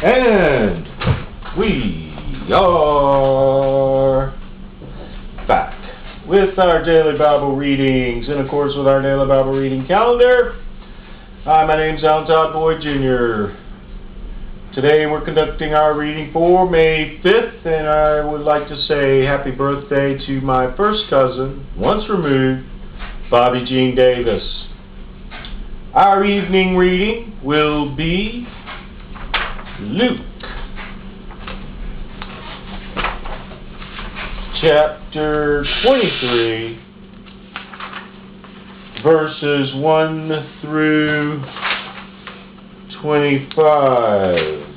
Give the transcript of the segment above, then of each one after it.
And we are back with our daily Bible readings, and of course with our daily Bible reading calendar. Hi, my name's Alan Todd Boyd Jr. Today we're conducting our reading for May 5th, and I would like to say happy birthday to my first cousin, once removed, Bobby Jean Davis. Our evening reading will be Luke chapter 23, verses 1 through 25.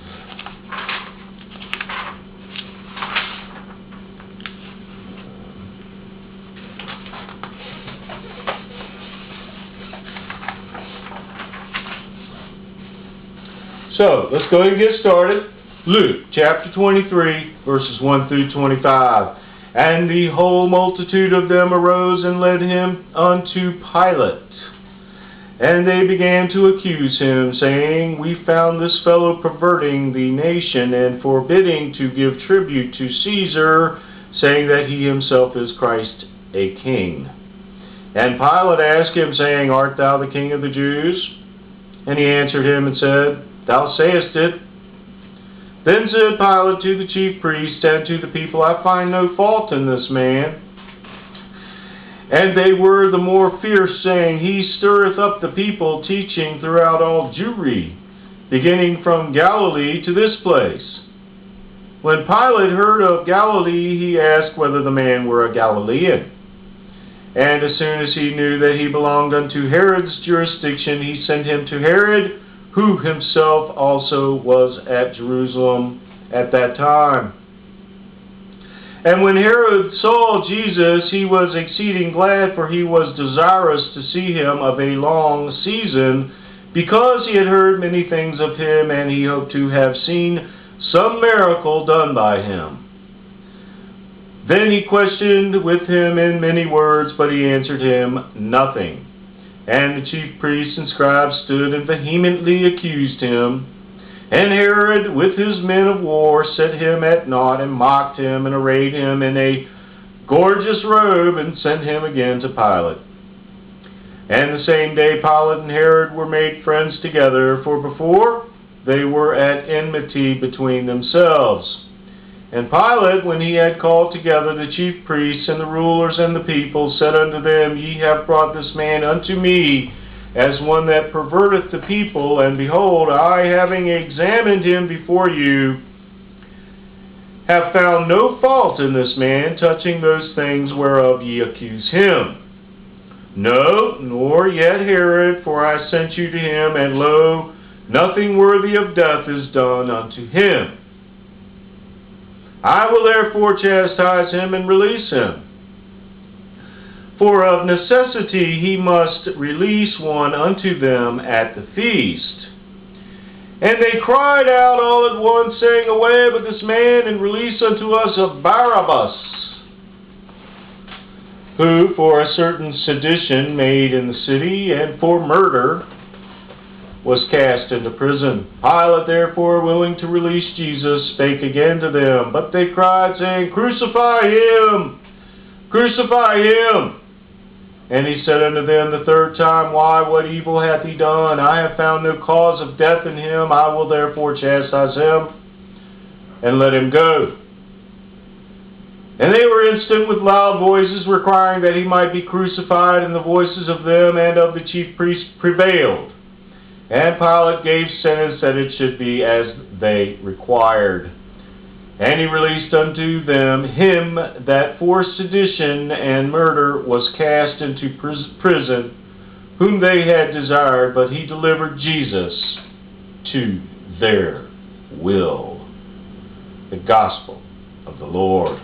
So, let's go ahead and get started. Luke chapter 23, verses 1 through 25. And the whole multitude of them arose and led him unto Pilate. And they began to accuse him, saying, We found this fellow perverting the nation, and forbidding to give tribute to Caesar, saying that he himself is Christ a king. And Pilate asked him, saying, Art thou the king of the Jews? And he answered him and said, Thou sayest it. Then said Pilate to the chief priests and to the people, I find no fault in this man. And they were the more fierce, saying, He stirreth up the people, teaching throughout all Jewry, beginning from Galilee to this place. When Pilate heard of Galilee, he asked whether the man were a Galilean. And as soon as he knew that he belonged unto Herod's jurisdiction, he sent him to Herod, who himself also was at Jerusalem at that time. And when Herod saw Jesus, he was exceeding glad, for he was desirous to see him of a long season, because he had heard many things of him, and he hoped to have seen some miracle done by him. Then he questioned with him in many words, but he answered him nothing. And the chief priests and scribes stood and vehemently accused him. And Herod, with his men of war, set him at naught, and mocked him, and arrayed him in a gorgeous robe, and sent him again to Pilate. And the same day Pilate and Herod were made friends together, for before they were at enmity between themselves. And Pilate, when he had called together the chief priests and the rulers and the people, said unto them, Ye have brought this man unto me as one that perverteth the people, and behold, I, having examined him before you, have found no fault in this man touching those things whereof ye accuse him. No, nor yet Herod, for I sent you to him, and lo, nothing worthy of death is done unto him. I will therefore chastise him and release him. For of necessity he must release one unto them at the feast. And they cried out all at once, saying, Away with this man, and release unto us of Barabbas, who for a certain sedition made in the city, and for murder, was cast into prison. Pilate, therefore, willing to release Jesus, spake again to them. But they cried, saying, Crucify him! Crucify him! And he said unto them the third time, Why, what evil hath he done? I have found no cause of death in him. I will therefore chastise him, and let him go. And they were instant with loud voices, requiring that he might be crucified, and the voices of them and of the chief priests prevailed. And Pilate gave sentence that it should be as they required. And he released unto them him that for sedition and murder was cast into prison, whom they had desired, but he delivered Jesus to their will. The Gospel of the Lord.